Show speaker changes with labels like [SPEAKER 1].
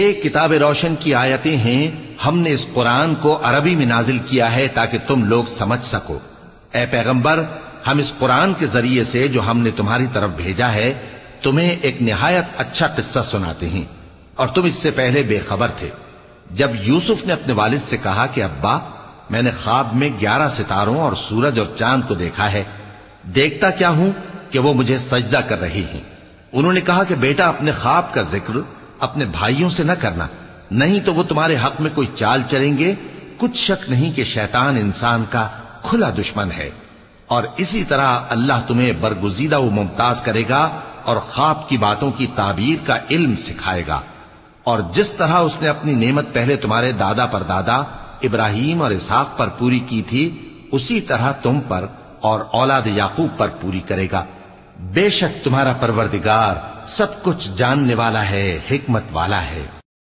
[SPEAKER 1] یہ کتاب روشن کی آیتیں ہیں، ہم نے اس قرآن کو عربی میں نازل کیا ہے تاکہ تم لوگ سمجھ سکو۔ اے پیغمبر، ہم اس قرآن کے ذریعے سے جو ہم نے تمہاری طرف بھیجا ہے تمہیں ایک نہایت اچھا قصہ سناتے ہیں، اور تم اس سے پہلے بے خبر تھے۔ جب یوسف نے اپنے والد سے کہا کہ ابا، میں نے خواب میں 11 ستاروں اور سورج اور چاند کو دیکھا ہے، دیکھتا کیا ہوں کہ وہ مجھے سجدہ کر رہی ہیں۔ انہوں نے کہا کہ بیٹا، اپنے خواب کا ذکر اپنے بھائیوں سے نہ کرنا، نہیں تو وہ تمہارے حق میں کوئی چال چلیں گے۔ کچھ شک نہیں کہ شیطان انسان کا کھلا دشمن ہے، اور اسی طرح اللہ تمہیں برگزیدہ و ممتاز کرے گا اور خواب کی باتوں کی تعبیر کا علم سکھائے گا، اور جس طرح اس نے اپنی نعمت پہلے تمہارے دادا پر دادا ابراہیم اور اسحاق پر پوری کی تھی، اسی طرح تم پر اور اولاد یعقوب پر پوری کرے گا۔ بے شک تمہارا پروردگار سب کچھ جاننے والا ہے، حکمت والا ہے۔